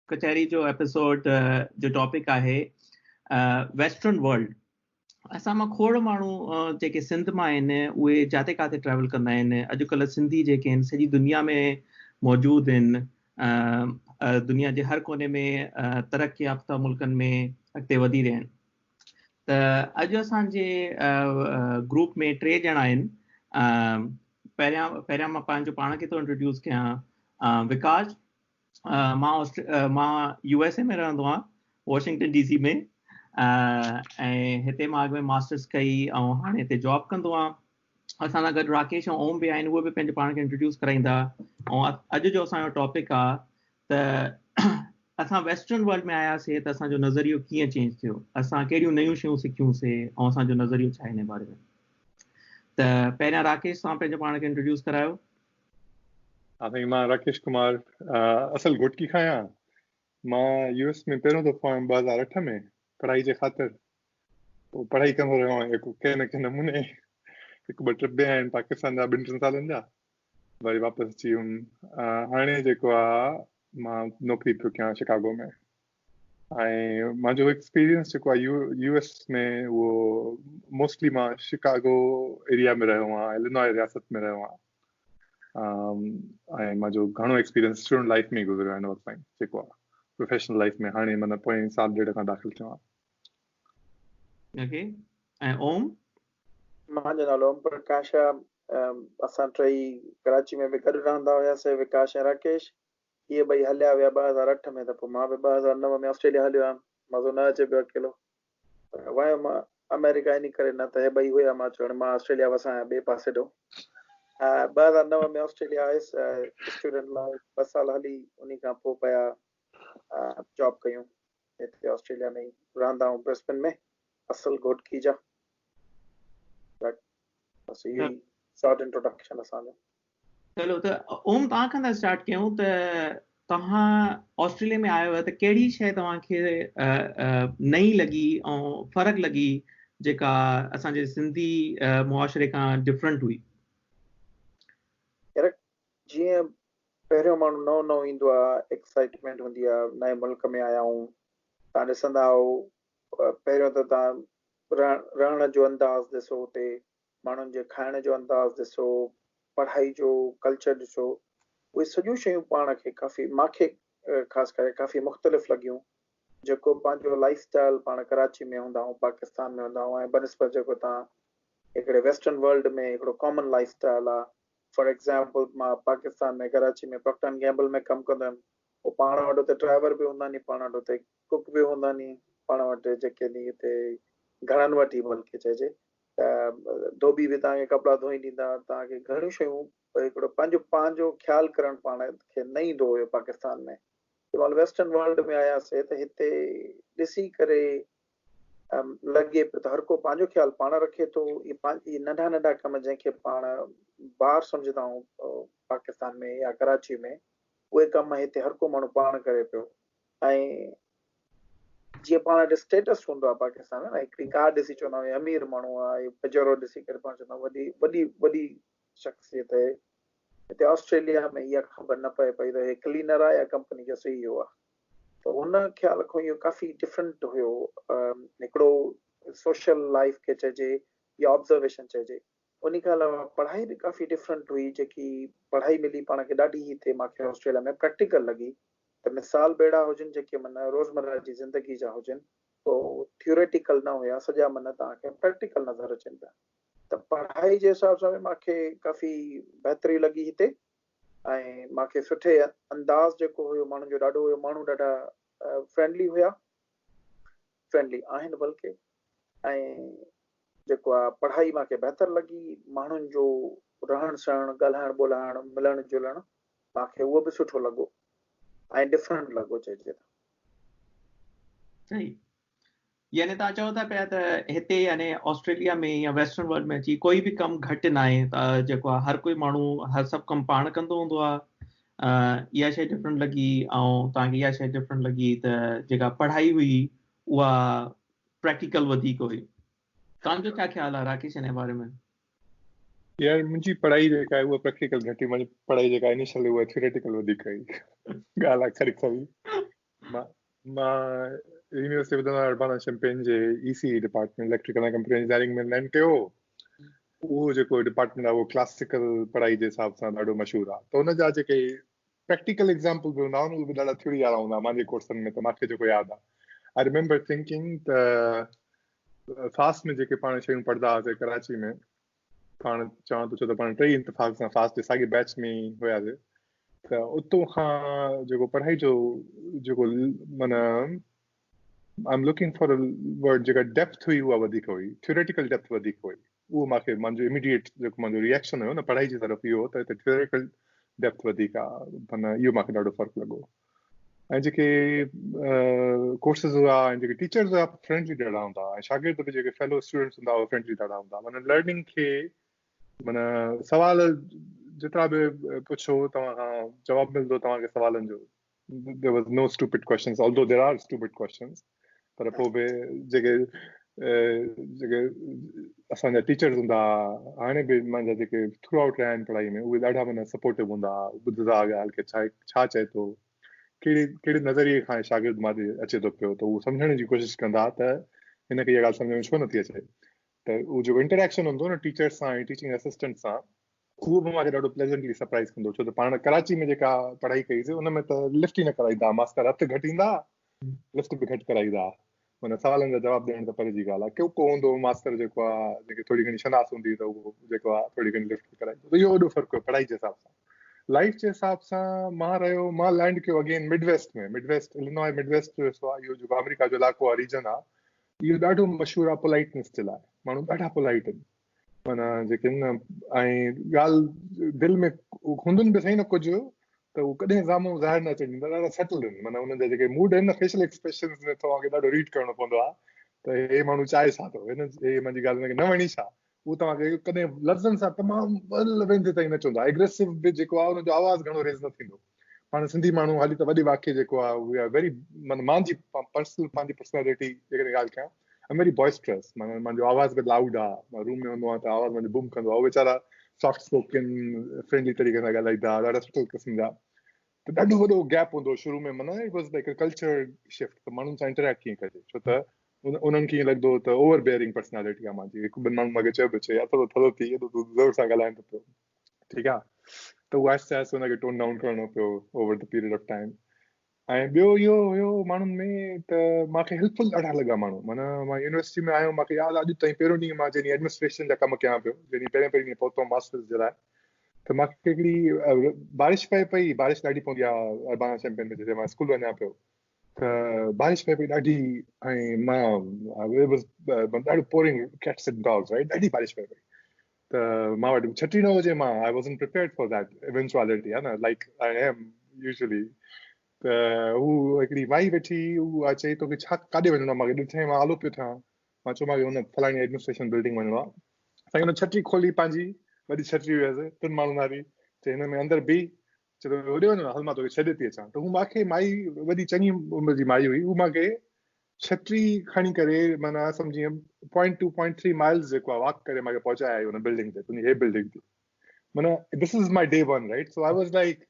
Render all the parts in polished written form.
कचहरी जो एपिसोड जो टॉपिक आहे वेस्टर्न वर्ल्ड। असां मां खोड़ माण्हू जेके सिंध मां आहिनि उहे जाते काथे ट्रैवल कंदा आहिनि। अॼुकल्ह सिंधी जेके आहिनि सॼी दुनिया में मौजूदु आहिनि। दुनिया जे हर कोने में तरक़ी याफ़्ता मुल्कनि में अॻिते वधी रहिया आहिनि। त अॼु असांजे ग्रुप में 3 ॼणा आहिनि। पहिरियां मां पंहिंजो पाण खे थो इंट्रोड्यूस कयां। विकास, मां USA में रहंदो आहियां, वॉशिंगटन DC में। ऐं हिते मां अॻु में मास्टर्स कई ऐं हाणे हिते जॉब कंदो आहियां। असां सां गॾु राकेश ऐं ओम बि आहिनि, उहे बि पंहिंजे पाण खे इंट्रोड्यूस कराईंदा। ऐं अॼु जो असांजो टॉपिक आहे त असां वेस्टर्न वर्ल्ड में आयासीं त असांजो नज़रियो कीअं चेंज थियो, असां कहिड़ियूं नयूं शयूं सिखियूंसीं ऐं असांजो नज़रियो छा आहे हिन बारे में। त पहिरियां राकेश, तव्हां पंहिंजे पाण खे इंट्रोड्यूस करायो। साईं, मां राकेश कुमार, असल घोटकी खां आहियां। मां US में पहिरियों दफ़ो आयुमि 2008 में पढ़ाई जे ख़ातिर। पोइ पढ़ाई कंदो रहियो आहियां कंहिं न कंहिं नमूने। हिकु ॿ ट्रिप बि आहिनि पाकिस्तान जा 2-3 सालनि जा, वरी वापसि अची वियुमि। हाणे जेको आहे मां नौकिरी पियो कयां शिकागो में। ऐं मुंहिंजो एक्सपीरियंस जेको आहे US में उहो मोस्टली मां शिकागो एरिया में रहियो आहियां, इलिनॉय रियासत में रहियो आहियां। ऐं मुंहिंजो घणो एक्सपीरियंस स्टूडेंट लाइफ में गुज़रियो आहे हिन वक़्तु ताईं। जेको आहे प्रोफेशनल लाइफ में हाणे माना पोइ 1.5 साल खां दाख़िल थियो आहे। ओके। ऐं ओम? मुंहिंजो नालो ओम प्रकाश आहे। असां टई कराची में बि गॾु रहंदा हुआसीं, विकास ऐं राकेश। इहे ॿई हलिया विया 2008 में, त पोइ मां बि 2009 में ऑस्ट्रेलिया हलियो आयुमि। मज़ो न अचे पियो अकेलो, वियुमि मां अमेरिका इन करे, न त हे ॿई हुया। मां चयो मां ऑस्ट्रेलिया वसां आहियां ॿिए पासे ॾो। 2009 में ऑस्ट्रेलिया आयुसि स्टूडेंट लाइ, 2 साल हली। उन खां पोइ पिया जॉब कयूं हिते ऑस्ट्रेलिया में। रहंदा आहियूं ब्रिस्बेन में, असल घोटकी जा। बस इहो ई शॉर्ट इंट्रोडक्शन असांजो। चलो, त ओम तव्हां खां था स्टार्ट कयूं। त तव्हां ऑस्ट्रेलिया में आयो त कहिड़ी शइ तव्हांखे नई लॻी ऐं फ़र्क़ु लॻी जेका असांजे सिंधी मुआशरे खां डिफरेंट हुई? यार, जीअं पहिरियों माण्हू नओं ईंदो आहे, एक्साइटमेंट हूंदी आहे, नए मुल्क में आया आहियूं। तव्हां ॾिसंदा आहियो पहिरियों त तव्हां रहण जो अंदाज़ ॾिसो, हुते माण्हुनि जे खाइण जो अंदाज़ ॾिसो, पढ़ाई जो कल्चर ॾिसो। उहे सॼियूं शयूं पाण खे काफ़ी, मूंखे ख़ासि करे काफ़ी मुख़्तलिफ़ लॻियूं। जेको पंहिंजो लाइफ स्टाइल पाण कराची में हूंदा आहियूं, पाकिस्तान में हूंदा आहियूं, ऐं बनस्पत जेको तव्हां हिकिड़े वेस्टर्न वर्ल्ड में हिकिड़ो कॉमन लाइफ स्टाइल आहे। फॉर एग्ज़ाम्पल, मां पाकिस्तान में कराची में प्रॉक्टर एंड गैम्बल में कमु कंदो हुयुमि। पोइ पाण वटि हुते ड्राइवर बि हूंदा नी, पाण वटि हुते कुक बि हूंदा नी, पाण वटि जेके नी हिते घरनि वटि ई बल्कि चइजे त धोबी बि तव्हांखे कपिड़ा धोई ॾींदा। तव्हांखे घणियूं शयूं, हिकिड़ो पंहिंजो ख़्यालु करणु पाण खे न ईंदो हुयो पाकिस्तान में। जंहिं महिल वेस्टर्न वर्ल्ड में आयासीं त हिते ॾिसी करे लॻे पियो त हर को पंहिंजो ख़्यालु पाण रखे थो। इहे नंढा नंढा कम जंहिंखे पाण ॿाहिरि सम्झंदा आहियूं पाकिस्तान में या कराची में, उहे कम हिते हर को माण्हू पाण करे पियो। ऐं जीअं पाण वटि स्टेटस हूंदो आहे पाकिस्तान में, हिकिड़ी कार ॾिसी चवंदा आहियूं अमीर माण्हू आहे, पजरो ॾिसी करे पाण चवंदा आहियूं वॾी वॾी शख़्सियत आहे। हिते ऑस्ट्रेलिया में इहा ख़बर न पए पई त हे क्लीनर आहे या कंपनी जो CEO आहे। त उन ख़्याल खां इहो काफ़ी डिफरेंट हुयो। हिकिड़ो सोशल लाइफ खे चइजे या ऑब्ज़र्वेशन चइजे। उन खां अलावा पढ़ाई बि काफ़ी डिफरेंट हुई। जेकी पढ़ाई मिली पाण खे ॾाढी हिते मूंखे ऑस्ट्रेलिया में प्रैक्टिकल लॻी। त मिसाल बेड़ा हुजनि जेके माना रोज़मर्रा जी ज़िंदगी जा हुजनि, पोइ थियोरेटिकल न हुया, सॼा माना तव्हांखे प्रैक्टिकल नज़र अचनि पिया। त पढ़ाई जे हिसाब सां मूंखे काफ़ी बहितरी लॻी हिते। ऐं मूंखे सुठे अंदाज़ जेको हुयो माण्हुनि जो ॾाढो हुयो। माण्हू ॾाढा फ्रेंडली हुया, फ्रेंडली आहिनि बल्कि। ऐं जेको आहे पढ़ाई मूंखे बहितर लॻी। माण्हुनि जो रहण सहण, ॻाल्हाइण ॿोलाइण, मिलण जुलण, मूंखे उहो बि सुठो लॻो ऐं डिफरेंट लॻो चइजे त। सही। यानी तव्हां चओ था पिया त हिते यानी ऑस्ट्रेलिया में या वेस्टर्न वर्ल्ड में अची कोई बि कमु घटि न आहे। त जेको आहे हर कोई माण्हू हर सभु कमु पाण कंदो हूंदो आहे। इहा शइ डिफरेंट लॻी। ऐं तव्हांखे इहा शइ डिफरेंट लॻी त जेका पढ़ाई हुई उहा प्रैक्टिकल वधीक हुई। तव्हांजो छा ख़्यालु आहे राकेश हिन बारे में? यार, मुंहिंजी पढ़ाई जेका आहे उहा प्रैक्टिकल घटि, मुंहिंजी पढ़ाई जेका इनिशियल उहा थियोरेटिकल वधीक हुई। ॻाल्हि आहे खरी खरी। मां यूनिवर्सिटी ॿुधंदो आहियां अरबाना शैम्पेन जे ECE डिपार्टमेंट इलेक्ट्रिकल ऐं कंप्यूटर इंजीनियरिंग में लैंड कयो। उहो जेको डिपार्टमेंट आहे उहो क्लासिकल पढ़ाई जे हिसाब सां ॾाढो मशहूरु आहे। त हुन जा जेके प्रैक्टिकल एग्जाम्पल बि हूंदा आहिनि उहे बि ॾाढा थ्योरी वारा हूंदा मुंहिंजे कोर्सनि में। त मूंखे जेको यादि आहे, आई रिमेंबर थिंकिंग त फास्ट में जेके पाण शयूं पढ़ंदा हुआसीं कराची में, पाण चवां थो छो त पाण 3 इत्तेफ़ाक़ सां फास्ट जे साॻे बैच में ई हुयासीं। त उतो खां जेको पढ़ाई जो जेको माना I am looking for a word, जेका डेप्थ हुई उहा वधीक हुई, थ्योरेटिकल डेप्थ वधीक हुई। उहो मूंखे मुंहिंजो इमीडिएट जेको मुंहिंजो रिएक्शन हुयो न पढ़ाई जी तरफ़ इहो त हिते थ्योरेटिकल डेप्थ वधीक आहे, माना इहो मूंखे ॾाढो फ़र्क़ु लॻो। ऐं जेके कोर्सिस हुआ ऐं जेके टीचर्स हुआ फ्रेंडली ॾाढा हूंदा, ऐं शागिर्द बि जेके फेलो स्टूडेंट्स हूंदा उहे फ्रेंडली ॾाढा हूंदा। माना लर्निंग खे माना सवाल जेतिरा बि पुछो तव्हां खां जवाबु मिलंदो तव्हांखे सवालनि जो। there was no stupid questions, although there are stupid questions, पर पोइ बि जेके असांजा टीचर्स हूंदा हाणे बि मुंहिंजा जेके थ्रू आउट रहिया आहिनि पढ़ाई में उहे ॾाढा माना सपोर्टिव हूंदा, ॿुधंदा ॻाल्हि खे छा चए थो, कहिड़े नज़रिए खां शागिर्द मां अचे थो पियो, त उहो सम्झण जी कोशिशि कंदा त हिनखे इहा ॻाल्हि सम्झ में छो नथी अचे। त उहो जेको इंटरेक्शन हूंदो न टीचर्स सां ऐं टीचिंग असिस्टेंट सां, उहो बि मूंखे ॾाढो प्लेजेंटली सरप्राइज़ कंदो। छो त पाण कराची में जेका पढ़ाई कईसीं उन में त लिफ्ट ई न कराईंदा, मास्तर हथु घटि ईंदा, लिफ्ट बि घटि कराईंदा, माना सवालनि जा जवाबु ॾियण त परे जी ॻाल्हि आहे। को हूंदो मास्तर जेको आहे जेके थोरी घणी शनास हूंदी त उहो जेको आहे थोरी घणी लिफ्ट कराईंदो। त इहो वॾो फ़र्क़ु आहे पढ़ाई जे हिसाब सां। लाइफ जे हिसाब सां मां लैंड कयो अगेन मिडवेस्ट में। मिडवेस्ट इलिनॉय मिडवेस्ट जो आहे इहो जेको अमेरिका जो इलाइक़ो आहे, रीजन आहे, इहो ॾाढो मशहूरु आहे पोलाइटनेस जे लाइ। माण्हू ॾाढा पोलाइट आहिनि, माना जेके न ऐं ॻाल्हि दिलि में हूंदनि बि सही न कुझु त उहो कॾहिं साम्हूं ज़ाहिर न अचनि ॾींदा, ॾाढा सेटल आहिनि। माना हुननि जा जेके मूड आहिनि न फेशियल एक्सप्रेशन में तव्हांखे ॾाढो रीड करणो पवंदो आहे त हे माण्हू चाहे छा थो, हे मुंहिंजी ॻाल्हि हुनखे न वणी छा, उहो तव्हांखे कॾहिं लफ़्ज़नि सां तमामु वल वेंदे ताईं न चवंदा। एग्रेसिव बि जेको आहे हुनजो आवाज़ु घणो रेज़ न थींदो। पाण सिंधी माण्हू हाली त वॾी वाक्य जेको आहे उहा वेरी माना मुंहिंजी पर्सनल पंहिंजी पर्सनैलिटी जेकॾहिं ॻाल्हि कयां, आई एम वेरी बॉइस्ट्रस, माना मुंहिंजो आवाज़ बि लाउड आहे, मां रूम में हूंदो आहियां त आवाज़ु मुंहिंजो बूम कंदो आहे। उहे वीचारा सॉफ्ट स्पोकन फ्रेंडली तरीक़े सां ॻाल्हाईंदा, ॾाढा सुठे क़िस्म जा। त ॾाढो वॾो गैप हूंदो शुरू में, माना it was like a culture shift, त माण्हुनि सां इंटरेक्ट कीअं कजे, छो त उन्हनि खे ईअं लॻंदो त ओवर बेयरिंग पर्सनैलिटी आहे मुंहिंजी। हिकु ॿिनि माण्हू मूंखे चयो पियो चए थोरो थोरो थी ज़ोर सां ॻाल्हाइनि थो पियो, ठीकु आहे, त उहो आहिस्ते आहिस्ते हुनखे टोन डाउन करणो पियो over the period of time. ऐं ॿियो इहो हुयो माण्हुनि में त मूंखे हेल्पफुल ॾाढा लॻा माण्हू। माना मां यूनिवर्सिटी में आयो, मूंखे यादि अॼु ताईं पहिरियों ॾींहुं मां जॾहिं एडमिनिस्ट्रेशन जा कमु कयां पियो, जॾहिं पहिरीं ॾींहुं पहुतो मास्टर्स जे लाइ, त मूंखे हिकिड़ी बारिश पए पई, बारिश ॾाढी पवंदी आहे अरबाना शैम्पेन में जिते मां स्कूल वञा पियो, त बारिश पए पई ॾाढी, ऐं मां ॾाढो pouring cats and dogs, right, ॾाढी बारिश पए पई, त मां वटि छटी न हुजे, मां आई वॉज़न्ट प्रिपेयर्ड फॉर दैट इवेंचुअलिटी, है न, लाइक आई एम यूजुअली। त हू हिकिड़ी माई वेठी, उहा चई तोखे छा काॾे वञिणो आहे, मूंखे ॾिठे मां आलो पियो थियां, मां चयो मूंखे हुन फलाणी एडमिनिस्ट्रेशन बिल्डिंग वञिणो आहे। साईं हुन छटी खोली, पंहिंजी वॾी छटी हुयसि 3 माण्हुनि वारी, चई हिन में अंदरि बीह, चयो होॾे वञिणो आहे, हल मां तोखे छॾे थी अचां। त हू मूंखे माई वॾी चङी उमिरि जी माई हुई, हू मूंखे छटी खणी करे माना सम्झी 0.2-0.3 माइल्स जेको आहे वॉक करे मूंखे पहुचाए हुन बिल्डिंग ते, तुंहिंजी हे बिल्डिंग ते। माना this is my day 1, right, so I was like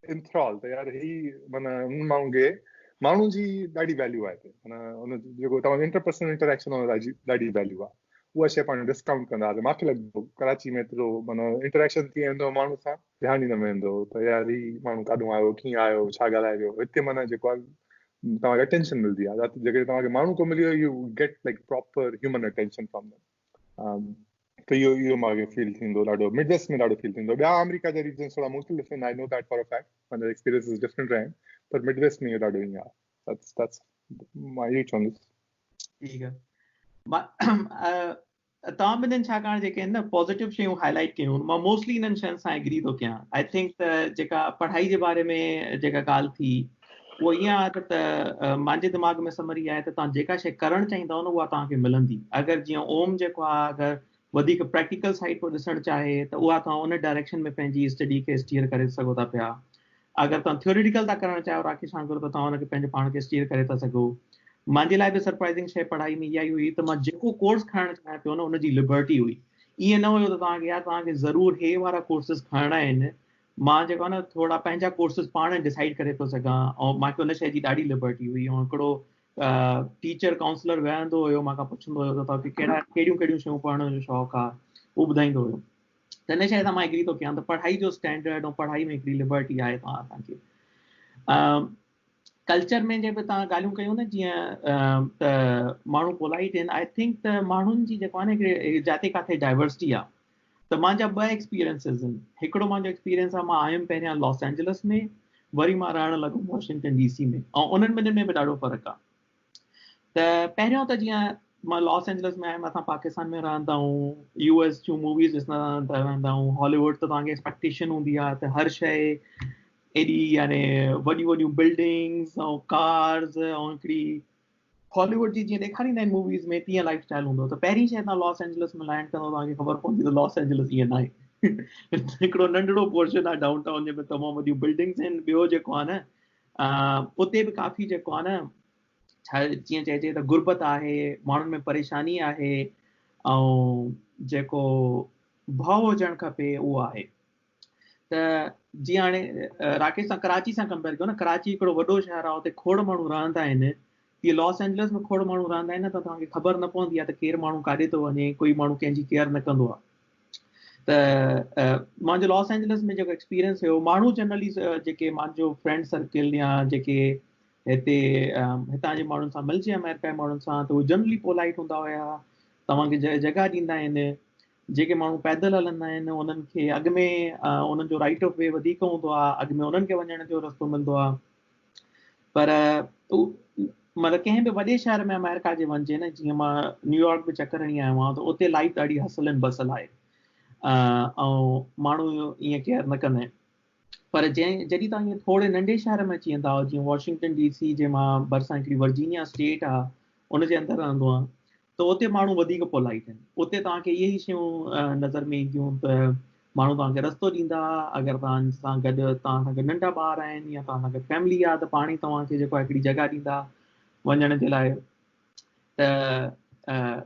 enthrall त यार ही माना हुन माण्हुनि खे माण्हू जी ॾाढी वैल्यू आहे हिते, माना हुन जेको तव्हांजो इंटरपर्सनल इंटरेक्शन ॾाढी वैल्यू आहे। उहा शइ पाण डिस्काउंट कंदासीं। मूंखे लॻंदो कराची में एतिरो माना इंटरेक्शन थी वेंदो माण्हू सां, ध्यानु ई न वेंदो त यार ही माण्हू काॾों आयो, कीअं आयो, छा ॻाल्हाए पियो। हिते माना जेको आहे तव्हांखे अटेंशन मिलंदी आहे, जेके तव्हांखे माण्हू को मिली you get like proper human attention from them. त इहो मूंखे फील थींदो ॾाढो, मिडवेस्ट में ॾाढो फील थींदो। ॿिया अमेरिका जा रीजन्स थोरा मुख़्तलिफ़ आहिनि, I know that for a fact, मुंहिंजा एक्सपीरियंसिस डिफरेंट रहिया आहिनि, पर मिडवेस्ट में इहो ॾाढो ईअं आहे। That's my reach on this. ठीकु आहे। तव्हां ॿिन्हिनि छाकाणि जेके आहिनि न पॉज़िटिव शयूं हाईलाइट कयूं, मां मोस्टली इन्हनि शयुनि सां एग्री थो कयां। आई थिंक त जेका पढ़ाई जे बारे में जेका ॻाल्हि थी उहो ईअं आहे त मुंहिंजे दिमाग़ में समरी आहे त तव्हां जेका शइ करणु चाहींदव न उहा तव्हांखे मिलंदी। अगरि जीअं ओम जेको आहे अगरि वधीक प्रैक्टिकल साइड को ॾिसणु चाहे त उहा तव्हां उन डायरेक्शन में पंहिंजी स्टडी खे स्टीयर करे सघो था पिया। अगरि तव्हां थ्योरिटिकल था करणु चाहियो राकेश वांगुरु त तव्हां हुनखे पंहिंजे पाण खे स्टीयर करे था सघो। मुंहिंजे लाइ बि सरप्राइज़िंग शइ पढ़ाई में इहा ई हुई त मां जेको कोर्स खणणु चाहियां पियो न उनजी लिबर्टी हुई। ईअं न हुयो त तव्हांखे ज़रूरु हे वारा कोर्सिस खणणा आहिनि मां जेको आहे न थोरा पंहिंजा कोर्सिस पाण डिसाइड करे थो सघां ऐं मूंखे हुन शइ जी ॾाढी लिबर्टी हुई ऐं हिकिड़ो टीचर काउंसलर वेहंदो हुयो मूंखां पुछंदो हुयो त तव्हांखे कहिड़ियूं कहिड़ियूं शयूं पढ़ण जो शौक़ु आहे, उहो ॿुधाईंदो हुयो। त हिन शइ सां मां एग्री थो कयां त पढ़ाई जो स्टैंडर्ड ऐं पढ़ाई में हिकिड़ी लिबर्टी आहे असांखे। कल्चर में जे बि तव्हां ॻाल्हियूं कयूं न जीअं त माण्हू पोलाइट आहिनि, आई थिंक त माण्हुनि जी जेको आहे न हिकिड़े जाते काथे डाइवर्सिटी आहे। त मुंहिंजा ॿ एक्सपीरियंसिस आहिनि। हिकिड़ो मुंहिंजो एक्सपीरियंस आहे, मां आयुमि पहिरियां लॉस एंजलस में, वरी मां रहणु लॻुमि वॉशिंगटन डीसी में, ऐं उन्हनि ॿिन्हिनि में बि ॾाढो फ़र्क़ु आहे। त पहिरियों त जीअं मां लॉस एंजलस में आयुमि, असां पाकिस्तान में रहंदा आहियूं, यूएस जूं मूवीज़ ॾिसंदा रहंदा आहियूं, हॉलीवुड त तव्हांखे एक्सपेक्टेशन हूंदी आहे त हर शइ एॾी याने वॾियूं वॾियूं बिल्डिंग्स ऐं कार्स ऐं हिकिड़ी हॉलीवुड जी जीअं ॾेखारींदा आहिनि मूवीज़ में तीअं लाइफ स्टाइल हूंदो। त पहिरीं शइ तव्हां लॉस एंजलस में लैंड कंदो तव्हांखे ख़बर पवंदी त लॉस एंजलस ईअं न आहे। हिकिड़ो नंढिड़ो पोर्शन आहे डाउन टाउन जंहिंमें तमामु वॾियूं बिल्डिंग्स आहिनि। ॿियो जेको आहे न उते बि काफ़ी जेको आहे न छा जीअं चइजे त गुरबत आहे, माण्हुनि में परेशानी आहे, ऐं जेको भउ हुजणु खपे उहो आहे। त जीअं हाणे राकेश सां कराची सां कंपेयर कयो न, कराची हिकिड़ो वॾो शहर आहे, उते खोड़ माण्हू रहंदा आहिनि। तीअं लॉस एंजलस में खोड़ माण्हू रहंदा आहिनि न, त तव्हांखे ख़बर न पवंदी आहे त केरु माण्हू काॾे थो वञे, कोई माण्हू कंहिंजी केयर न कंदो आहे। त मुंहिंजो लॉस एंजलस में जेको एक्सपीरियंस हुयो, माण्हू जनरली जेके मुंहिंजो फ्रेंड सर्किल या जेके हिते हितां जे माण्हुनि सां मिलिजे अमेरिका जे माण्हुनि सां, त उहे जनरली पोलाइट हूंदा हुया, तव्हांखे जॻह ॾींदा आहिनि। जेके माण्हू पैदल हलंदा आहिनि उन्हनि खे अॻु में उन्हनि जो राइट ऑफ वे वधीक हूंदो आहे, अॻु में उन्हनि खे वञण जो रस्तो मिलंदो आहे। पर मतिलबु कंहिं बि वॾे शहर में अमेरिका जे वञिजे न, जीअं मां न्यूयॉर्क में चकर हणी आयो आहियां, त उते लाइफ ॾाढी हसल ऐं बसल आहे, ऐं माण्हू ईअं केयर न कंदा आहिनि। पर जॾहिं तव्हां ईअं थोरे नंढे शहर में अची वेंदा जीअं वॉशिंगटन डीसी जे मां भरिसां हिकिड़ी वर्जीनिया स्टेट आहे, उनजे अंदरि रहंदो आहे, त उते माण्हू वधीक पोलाइट आहिनि। उते तव्हांखे इहे ई शयूं नज़र में ईंदियूं त माण्हू तव्हांखे रस्तो ॾींदा, अगरि तव्हां सां गॾु तव्हां सां गॾु नंढा ॿार आहिनि या तव्हां सां गॾु फैमिली आहे, त पाण ई तव्हांखे जेको आहे हिकिड़ी जॻह ॾींदा वञण जे लाइ। त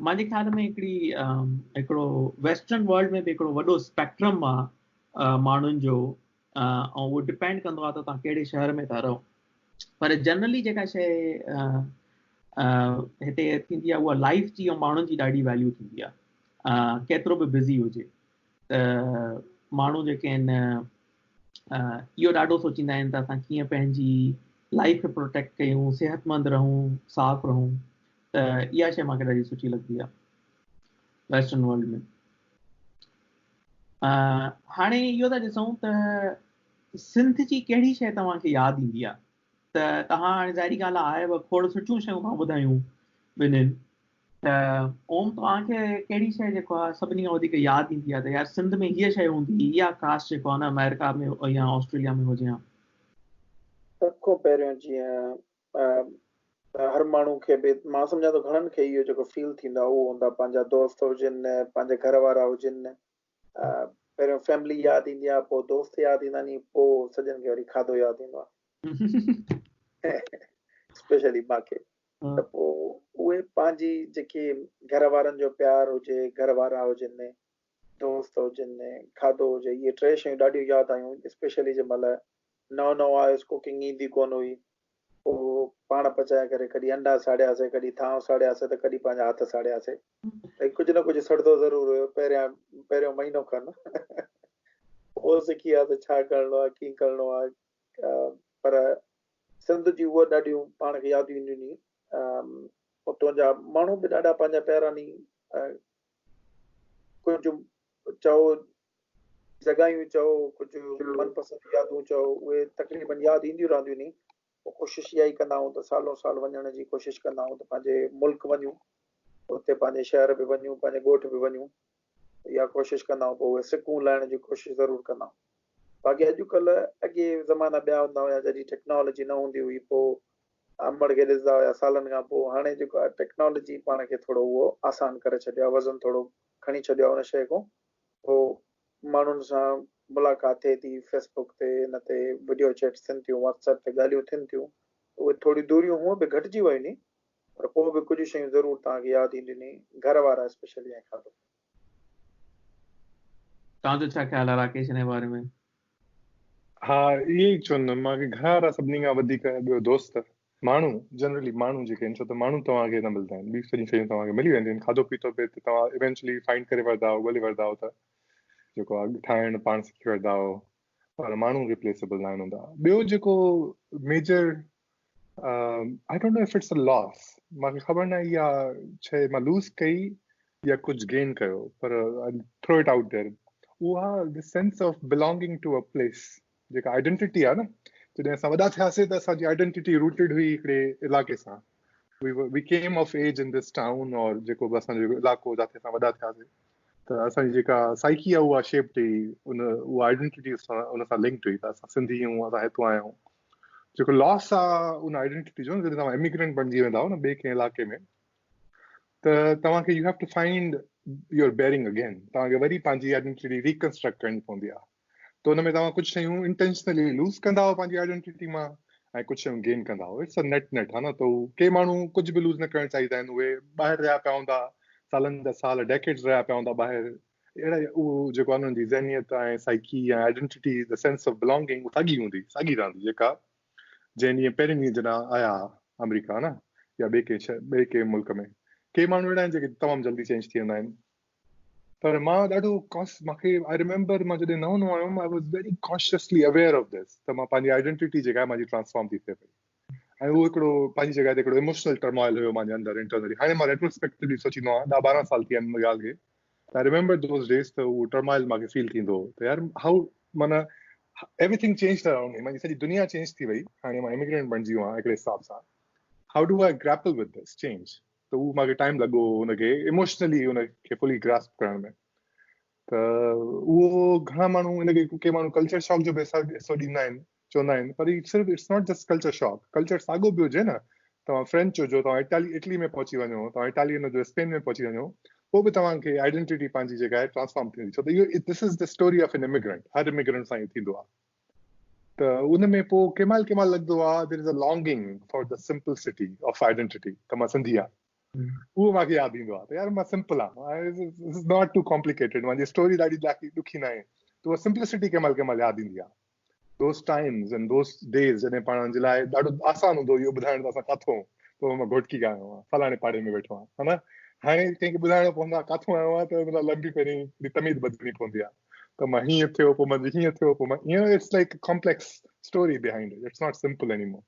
मुंहिंजे ख़्याल में हिकिड़ो वेस्टर्न वर्ल्ड में बि हिकिड़ो वॾो स्पेक्ट्रम आहे माण्हुनि जो, ऐं उहो डिपेंड कंदो आहे त तव्हां कहिड़े शहर में था रहो। पर जनरली जेका शइ हिते थींदी आहे, उहा लाइफ जी ऐं माण्हुनि जी ॾाढी वैल्यू थींदी आहे, केतिरो बि बिज़ी हुजे। त माण्हू जेके आहिनि इहो ॾाढो सोचींदा आहिनि त असां कीअं पंहिंजी लाइफ खे प्रोटेक्ट कयूं, सिहतमंद रहूं, साफ़ रहूं। त इहा शइ मूंखे ॾाढी सुठी लॻंदी आहे वेस्टर्न वर्ल्ड में। हाणे इहो था ॾिसूं त सिंध जी कहिड़ी शइ तव्हांखे यादि ईंदी आहे? त तव्हां हाणे ज़ाहिरी ॻाल्हि आहे खोड़ सुठियूं शयूं खां ॿुधायूं ॿिन्हिनि, त ओम तव्हांखे कहिड़ी शइ जेको आहे सभिनी खां वधीक यादि ईंदी आहे त यार सिंध में हीअ शइ हूंदी, इहा कास्ट जेको आहे न अमेरिका में या ऑस्ट्रेलिया में हुजे? सभ खां पहिरियों जीअं हर माण्हू खे बि मां सम्झां थो घणनि खे इहो जेको फील थींदो आहे उहो हूंदा, पंहिंजा दोस्त हुजनि, पंहिंजे घर वारा हुजनि। पहिरियों फैमिली यादि ईंदी आहे, पोइ दोस्त यादि ईंदा आहिनि, पोइ सॼनि खे वरी खाधो यादि ईंदो आहे। स्पेशली मूंखे त पोइ उहे पंहिंजी जेके घर वारनि जो प्यार हुजे, घर वारा हुजनि, दोस्त हुजनि, खाधो हुजे, इहे टे शयूं ॾाढियूं यादि आयूं। स्पेशली जंहिं महिल नओं नओं आयुसि, कुकिंग ईंदी कोन हुई, पोइ पाण पचाए करे कॾहिं अंडा साड़ियासीं, कॾहिं थांव साड़ियासीं, त कॾहिं पंहिंजा हथ साड़ियासीं। भई कुझु न कुझु सड़ंदो ज़रूरु हुयो पहिरियों महीनो खनि। पोइ सिखी आहे त छा करिणो आहे, कीअं करिणो आहे। पर सिंध जी उहे ॾाढियूं पाण खे यादियूं ईंदियूं आहिनि। उतां जा माण्हू बि ॾाढा पंहिंजा प्यारा नी, कुझु चओ जॻहियूं चओ, कुझु मनपसंदि यादूं चओ, उहे तक़रीबन यादि ईंदियूं रहंदियूं नी। कोशिशि इहा ई कंदा आहियूं त सालों साल वञण जी कोशिशि कंदा आहियूं, त पंहिंजे मुल्क वञूं, उते पंहिंजे शहर बि वञूं, पंहिंजे ॻोठ बि वञूं, इहा कोशिशि कंदा आहियूं। पोइ उहे सिकूं लाइण जी कोशिशि ज़रूरु कंदा आहियूं। बाक़ी अॼुकल्ह अॻे ज़माना ॿिया हूंदा हुया जॾहिं टेक्नोलॉजी न हूंदी हुई, पोइ अंबड़ खे ॾिसंदा हुया सालनि खां पोइ। हाणे जेको आहे टेक्नोलॉजी पाण खे थोरो उहो आसान करे छॾियो आहे, वज़न थोरो खणी छॾियो आहे उन शइ खां। पोइ माण्हुनि सां मुलाक़ात थिए थी, फेसबुक ते, हिन ते वीडियो चैट्स थियनि थियूं, व्हाट्सएप ते ॻाल्हियूं थियनि थियूं। उहे थोरी दूरियूं हूअं बि घटिजी वियूं नी, पर पोइ बि कुझु शयूं ज़रूरु तव्हांखे यादि ईंदियूं नी, घर वारा स्पेशली ऐं खाधो। तव्हांजो छा ख़्यालु आहे राकेश हिन बारे में? हाँ इहे ई चवंदुमि मां कि घर वारा सभिनी खां वधीक ॿियो दोस्त माण्हू जनरली माण्हू जेके आहिनि छो त माण्हू तव्हांखे न मिलंदा आहिनि ॿी सॼी शयूं तव्हांखे मिली वेंदियूं आहिनि खाधो पीतो बि त तव्हां इवेंचुअली फाइंड करे वठंदा ॻोल्हे वठंदा त जेको आहे ठाहिण पाण सिखी वठंदा पर माण्हू रिप्लेसेबल न हूंदा ॿियो जेको major I don't know if it's a loss मूंखे ख़बर न इहा शइ मां लूज़ कई या कुझु गेन कयो पर थ्रो इट आउट देयर उहा the sense of belonging to a place जेका आइडेंटिटी आहे न जॾहिं असां वॾा थियासीं त असांजी आइडेंटिटी रूटेड हुई हिकिड़े इलाइक़े सां we came of age in this town और जेको बि असांजो इलाइक़ो जिथे असां वॾा थियासीं त असांजी जेका साइकी आहे उहा शेप हुई उहा आइडेंटिटी सां उन सां लिंक्ड हुई त असां सिंधी आहियूं असां हितां आया आहियूं जेको लॉस आहे उन आइडेंटिटी जो जॾहिं तव्हां इमिग्रेंट बणिजी वेंदा न ॿिए कंहिं इलाइक़े में त तव्हांखे you have to find your bearing again तव्हांखे वरी पंहिंजी आइडेंटिटी रिकंस्ट्रक्ट करणी पवंदी आहे त हुन में तव्हां कुझु शयूं इंटेंशनली लूज़ कंदा पंहिंजी आइडेंटिटी मां ऐं कुझु शयूं गेन कंदा इट्स अ नेट आहे न त के माण्हू कुझु बि लूज़ न करणु चाहींदा आहिनि उहे ॿाहिरि रहिया पिया हूंदा सालनि जा साल डेकेड्स रहिया पिया हूंदा ॿाहिरि अहिड़ा उहो जेको आहे उन्हनि जी ज़हनियत ऐं साइकी ऐं identity the sense of belonging साॻी हूंदी साॻी रहंदी जेका जंहिं ॾींहुं पहिरें ॾींहुं जॾहिं आया अमेरिका न या ॿिए के मुल्क में के माण्हू अहिड़ा आहिनि जेके तमामु जल्दी चेंज थी वेंदा आहिनि पर मां ॾाढो मूंखे आई रिमेंबर मां जॾहिं नओं आयुमि I was very consciously aware of this त मां पंहिंजी आइडेंटिटी जेका आहे मुंहिंजी ट्रांसफॉर्म थी थिए पई ऐं उहो हिकिड़ो पंहिंजी जॻह ते हिकिड़ो इमोशनल टर्मोइल हुयो मुंहिंजे अंदरि इंटरनली हाणे मां रेट्रोस्पेक्टिवली सोचींदो आहियां 10-12 साल थी आहिनि हिन ॻाल्हि खे आई रिमेंबर दोज़ डेज़ त उहो टर्मोइल मूंखे फील थींदो हो त यार हाउ माना एवरीथिंग चेंज अराउंड मी मुंहिंजी सॼी दुनिया चेंज थी वई हाणे मां इमिग्रेंट बणिजी वियो आहियां हिकिड़े हिसाब सां how do I grapple with this change त उहो मूंखे टाइम लॻो हुनखे इमोशनली हुनखे फुली ग्रास्प करण में त उहो घणा माण्हू हिनखे के माण्हू कल्चर शॉक जो बि हिसो ॾींदा आहिनि चवंदा आहिनि पर सिर्फ़ु it's not just culture shock culture साॻियो बि हुजे न तव्हां फ्रेंच हुजो तव्हां इटली में पहुची वञो तव्हां इटालियन हुजो स्पेन में पहुची वञो पोइ बि तव्हांखे आइडेंटिटी पंहिंजी जेका आहे ट्रांसफॉर्म थींदी छो त इहो this is the story of N immigrant हर इमिग्रेंट सां इहो थींदो आहे त उन में पोइ कंहिं महिल लॻंदो आहे there is a longing for the simplicity of identity त मां सिंधी आहे उहो मूंखे यादि ईंदो आहे त यार मां सिंपल आहे नॉट टू कॉम्प्लिकेटेड मुंहिंजी स्टोरी ॾाढी ॾुखी न आहे त उहा सिंपलिसिटी कंहिं महिल यादि ईंदी आहे those times and those days जॾहिं पाण जे लाइ ॾाढो आसान हूंदो इहो ॿुधाइण त असां किथां पोइ मां घोटकी आयो आहियां फलाणे पाड़े में वेठो आहियां हा न हाणे कंहिंखे ॿुधाइणो पवंदो आहे किथां आयो आहे त मतिलबु लंबी पहिरीं तमीज़ बदिलणी पवंदी आहे त मां हीअं थियो पोइ मां हीअं थियो पोइ मां हीअं it's like complex story behind it it's not simple anymore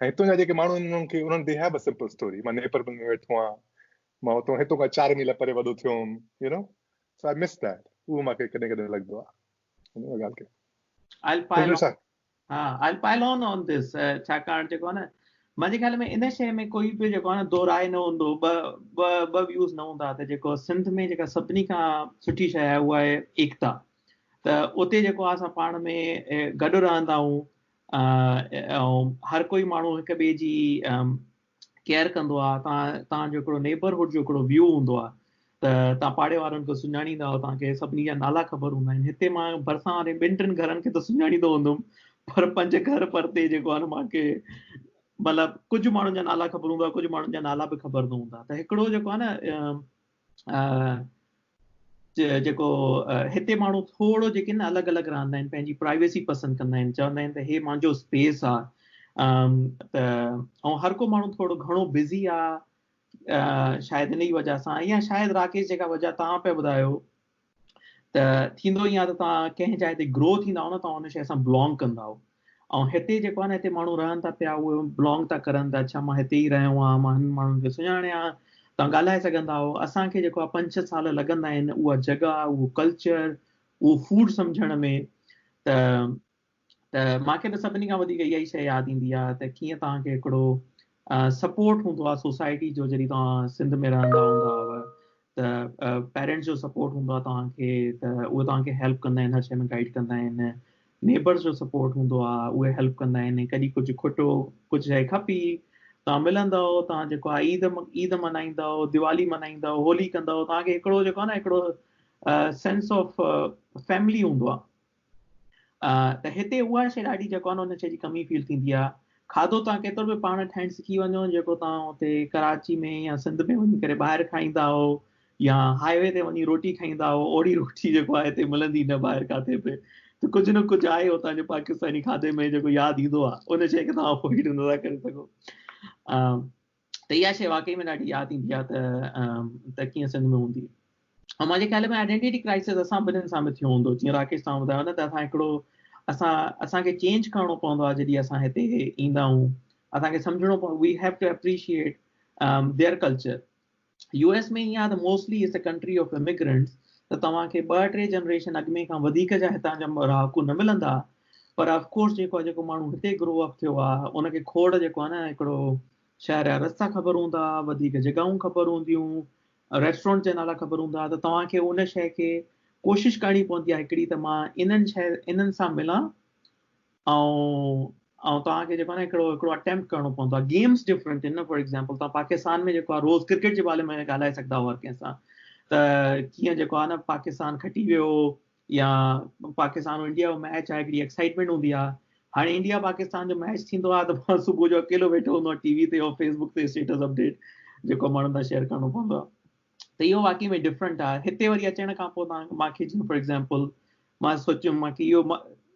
ऐं हितां जा जेके माण्हू आहिनि उन्हनि खे उन्हनि they have a simple story मां नेपाल में वेठो आहियां मां हितां खां 4 मील परे वॾो थियो हुउमि you know so I miss that उहो मूंखे कॾहिं कॾहिं लॻंदो आहे हिन ॻाल्हि खे I'll pile on this छाकाणि जेको आहे न मुंहिंजे ख़्याल में इन शइ में कोई बि जेको आहे न दो राय न हूंदो ॿ व्यूज़ न हूंदा त जेको सिंध में जेका सभिनी खां सुठी शइ आहे उहा आहे एकता त उते जेको आहे असां पाण में गॾु रहंदा आहियूं ऐं हर कोई माण्हू हिक ॿिए जी केयर कंदो आहे तव्हांजो हिकिड़ो नेबरहुड जो हिकिड़ो व्यू हूंदो आहे त तव्हां पाड़े वारनि खे सुञाणींदा तव्हांखे सभिनी जा नाला ख़बर हूंदा आहिनि हिते मां भरिसां वारे 2-3 घरनि खे त सुञाणींदो हूंदुमि पर 5 घर परते जेको आहे न मूंखे मतिलबु कुझु माण्हुनि जा नाला ख़बर हूंदा कुझु माण्हुनि जा नाला बि ख़बर न हूंदा त हिकिड़ो जेको आहे न जेको हिते माण्हू थोरो जेके न अलॻि अलॻि रहंदा आहिनि पंहिंजी प्राइवेसी पसंदि कंदा आहिनि चवंदा आहिनि त हे मुंहिंजो स्पेस आहे त ऐं हर को माण्हू थोरो घणो बिज़ी आहे शायदि इन ई वजह सां या शायदि राकेश जेका वजह तव्हां पिया ॿुधायो त थींदो ई आहे त तव्हां कंहिं जाइ ते ग्रो थींदा न तव्हां हुन शइ सां बिलोंग कंदा ऐं हिते जेको आहे न हिते माण्हू रहनि था पिया उहे बिलोंग था करनि त अच्छा मां हिते ई रहियो आहियां मां हिन माण्हुनि खे सुञाणियां तव्हां ॻाल्हाए सघंदा असांखे जेको आहे 5-6 साल लॻंदा आहिनि उहा जॻह उहो कल्चर उहो फूड सम्झण में त मूंखे त सभिनी खां वधीक इहा ई शइ यादि ईंदी आहे त कीअं तव्हांखे हिकिड़ो सपोर्ट हूंदो आहे सोसाइटी जो जॾहिं तव्हां सिंध में रहंदा हूंदा हुआ त पेरेंट्स जो सपोर्ट हूंदो आहे तव्हांखे त उहे तव्हांखे हेल्प कंदा आहिनि हर शइ में गाइड कंदा आहिनि नेबर्स जो सपोर्ट हूंदो आहे उहे हेल्प कंदा आहिनि कॾहिं कुझु खुटो कुझु शइ खपी तव्हां मिलंदव तव्हां जेको आहे ईद मल्हाईंदव दिवाली मल्हाईंदव होली कंदव तव्हांखे हिकिड़ो जेको आहे न हिकिड़ो सेंस ऑफ फैमिली हूंदो आहे त हिते उहा शइ ॾाढी जेको आहे न हुन शइ जी कमी फील थींदी आहे खाधो तव्हां केतिरो बि पाण ठाहिण सिखी वञो जेको तव्हां हुते कराची में या सिंध में वञी करे ॿाहिरि खाईंदा हो या हाईवे ते वञी रोटी खाईंदा हो ओड़ी रोटी जेको आहे हिते मिलंदी न ॿाहिरि किथे बि त कुझु न कुझु आहे उतां जो पाकिस्तानी खाधे में जेको यादि ईंदो आहे उन शइ खे तव्हां अवॉइड नथा करे सघो। त इहा शइ वाकई में ॾाढी यादि ईंदी आहे त कीअं सिंध में हूंदी। ऐं मुंहिंजे ख़्याल में आइडेंटिटी क्राइसिस असां ॿिन्हिनि सां बि थियो हूंदो, जीअं राकेश तव्हां ॿुधायो न त असां हिकिड़ो असांखे चेंज करिणो पवंदो आहे जॾहिं असां हिते ईंदा आहियूं। असांखे सम्झणो पवंदो, we have to appreciate their culture. US में ईअं आहे त mostly it's a country of immigrants, त तव्हांखे 2-3 जनरेशन अॻु में खां वधीक जा हितां जा रहाकू न मिलंदा, पर ऑफकोर्स जेको माण्हू हिते ग्रो अप थियो आहे उनखे खोड़ जेको आहे न हिकिड़ो शहर जा रस्ता ख़बर हूंदा, वधीक जॻहियूं ख़बर हूंदियूं, रेस्टोरेंट जा नाला ख़बर हूंदा, त तव्हांखे उन शइ खे कोशिशि करणी पवंदी आहे हिकिड़ी त मां इन्हनि सां मिलां ऐं तव्हांखे जेको आहे न हिकिड़ो अटेम्प्ट करिणो पवंदो आहे। गेम्स डिफरेंट आहिनि न, फॉर एग्जाम्पल तव्हां पाकिस्तान में जेको आहे रोज़ क्रिकेट जे बारे में ॻाल्हाए सघंदा हुआ कंहिंसां, त कीअं जेको आहे न पाकिस्तान खटी वियो या पाकिस्तान ऐं इंडिया जो मैच आहे, हिकिड़ी एक्साइटमेंट हूंदी आहे। हाणे इंडिया पाकिस्तान जो मैच थींदो आहे त मां सुबुह जो अकेलो वेठो हूंदो आहे टीवी ते और फेसबुक ते स्टेटस अपडेट जेको माण्हुनि सां शेयर करिणो पवंदो आहे। त इहो वाकई में डिफरेंट आहे। हिते वरी अचण खां पोइ मूंखे जीअं फॉर एग्जाम्पल मां सोचियुमि मूंखे इहो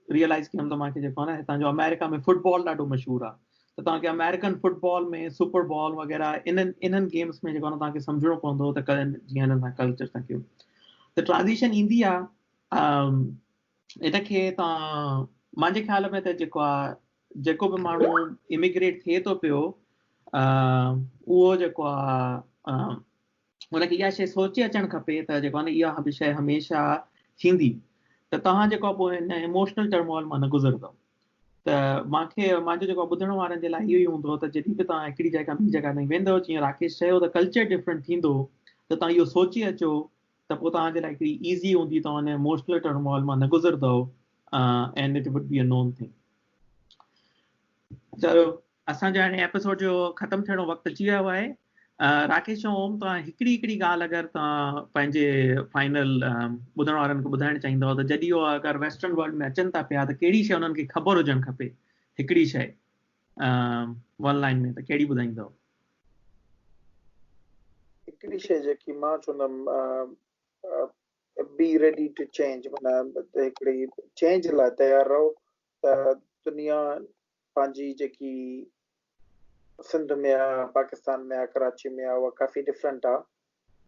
रियलाइज़ कयुमि त मूंखे जेको आहे न हितां जो अमेरिका में फुटबॉल ॾाढो मशहूरु आहे, त तव्हांखे अमेरिकन फुटबॉल में सुपर बॉल वग़ैरह इन्हनि गेम्स में जेको आहे न तव्हांखे सम्झणो पवंदो त जीअं हिननि सां कल्चर सां कयूं त ट्रांज़िशन ईंदी आहे। इनखे तव्हां मुंहिंजे ख़्याल में त जेको बि माण्हू इमिग्रेट थिए थो पियो उहो जेको आहे हुनखे इहा शइ सोचे अचणु खपे त जेको आहे न इहा शइ हमेशह थींदी, त तव्हां जेको आहे पोइ हिन इमोशनल टर्मोइल मां न गुज़रंदव। त मुंहिंजो जेको ॿुधण वारनि जे लाइ इहो ई हूंदो त जॾहिं बि तव्हां हिकिड़ी जॻह ॿी जॻह ताईं वेंदव, जीअं राकेश चयो त कल्चर डिफरेंट थींदो, त तव्हां इहो सोचे अचो त पोइ तव्हांजे लाइ हिकिड़ी ईज़ी हूंदी, तव्हां हुन इमोशनल टर्मोइल मां न गुज़रंदव and it would be a known thing. चलो असांजो हाणे एपिसोड जो ख़तमु थियणो वक़्तु अची वियो आहे। राकेश ऐं ओम, तव्हां हिकिड़ी ॻाल्हि अगरि तव्हां पंहिंजे फाइनल ॿुधण वारनि खे ॿुधाइणु चाहींदव त जॾहिं उहो अगरि वेस्टर्न वर्ल्ड में अचनि था पिया त कहिड़ी शइ उन्हनि खे ख़बर हुजणु खपे, हिकिड़ी शइ वन लाइन में, त कहिड़ी ॿुधाईंदव? हिकिड़ी शइ जेकी मां चवंदुमि बी रेडी टू चेंज, माना हिकिड़ी चेंज लाइ तयारु रहो। त दुनिया पंहिंजी जेकी सिंध में आहे, पाकिस्तान में आहे, कराची में आहे, उहा काफ़ी डिफरेंट आहे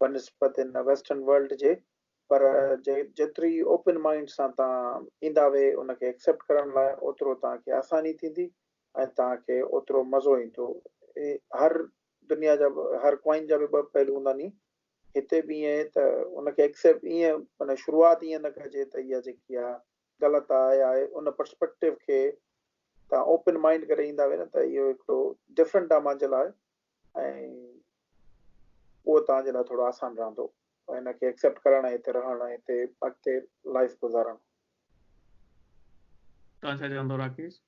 बनस्पत इन वेस्टर्न वर्ल्ड जे, पर जेतिरी ओपन माइंड सां तव्हां ईंदा वे उनखे एक्सेप्ट करण लाइ ओतिरो तव्हांखे आसानी थींदी ऐं तव्हांखे ओतिरो मज़ो ईंदो। हर दुनिया जा हर कॉइन जा बि ॿ पहलू हूंदा नी, हिते बि ईअं त उनखे एक्सेप्ट ईअं माना शुरूआति ईअं न कजे त इहा जेकी आहे ग़लति आहे या उन पर्सपेक्टिव खे तव्हां ओपन माइंड करे ईंदा वे न, त इहो हिकिड़ो डिफरेंट आहे मुंहिंजे लाइ ऐं उहो तव्हांजे लाइ थोरो आसान रहंदो हिनखे एक्सेप्ट करण ऐं हिते रहण ऐं हिते अॻिते लाइफ गुज़ारण। तव्हां छा चवंदो राकेश?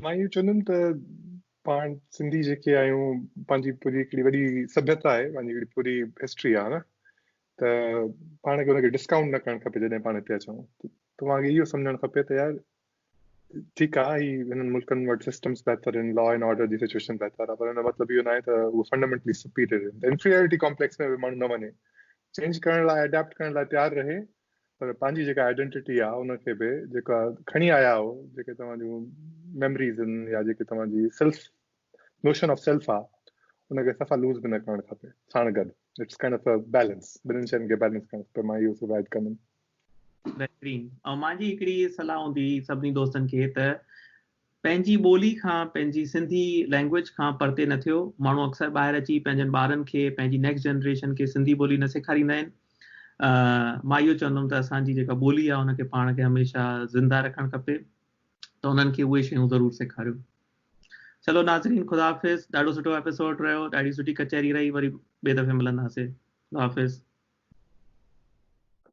मां इहो चवंदुमि त पाण सिंधी जेके आहियूं, पंहिंजी पूरी हिकिड़ी वॾी सभ्यता आहे, पंहिंजी हिकिड़ी पूरी हिस्ट्री आहे न, त पाण खे हुनखे डिस्काउंट न करणु खपे। जॾहिं पाण हिते अचूं तव्हांखे इहो सम्झणु खपे त यार ठीकु आहे ही हिननि मुल्कनि वटि सिस्टम्स बहितर आहिनि, लॉ एंड ऑर्डर जी सिचुएशन बहितर आहे, पर हिन मतिलबु इहो न आहे त उहो फंडामेंटली सुपीरियर आहिनि। त इंफीरियरिटी कॉम्प्लेक्स में बि माण्हू न वञे, चेंज करण लाइ अडेप्ट करण लाइ तयारु रहे, पर पंहिंजी जेका आइडेंटिटी आहे उनखे बि जेका खणी आया हो, जेके तव्हांजूं मेमरीज़ आहिनि या जेके तव्हांजी सेल्फ नोशन ऑफ सेल्फ आहे, उनखे सफ़ा लूज़ बि न करणु खपे साण गॾु। It's kind of a balance, ॿिन्हिनि शयुनि खे बैलेंस करणु खपे। मां इहो सुभाणे कंदुमि। बहितरीन। ऐं मुंहिंजी हिकिड़ी सलाह हूंदी सभिनी दोस्तनि खे त पंहिंजी ॿोली खां, पंहिंजी सिंधी लैंग्वेज खां परते न थियो। माण्हू अक्सर ॿाहिरि अची पंहिंजनि ॿारनि खे, पंहिंजी नेक्स्ट जनरेशन खे सिंधी ॿोली न सेखारींदा आहिनि। मां इहो चवंदुमि त असांजी जेका ॿोली आहे उनखे पाण खे हमेशह ज़िंदा रखणु खपे, त उन्हनि खे उहे शयूं ज़रूरु सेखारियो। चलो नाज़रीन, ख़ुदा हाफ़िज़। ॾाढो सुठो एपिसोड रहियो, ॾाढी सुठी कचहरी रही। वरी ॿिए दफ़े मिलंदासीं। ख़ुदा हाफ़िज़।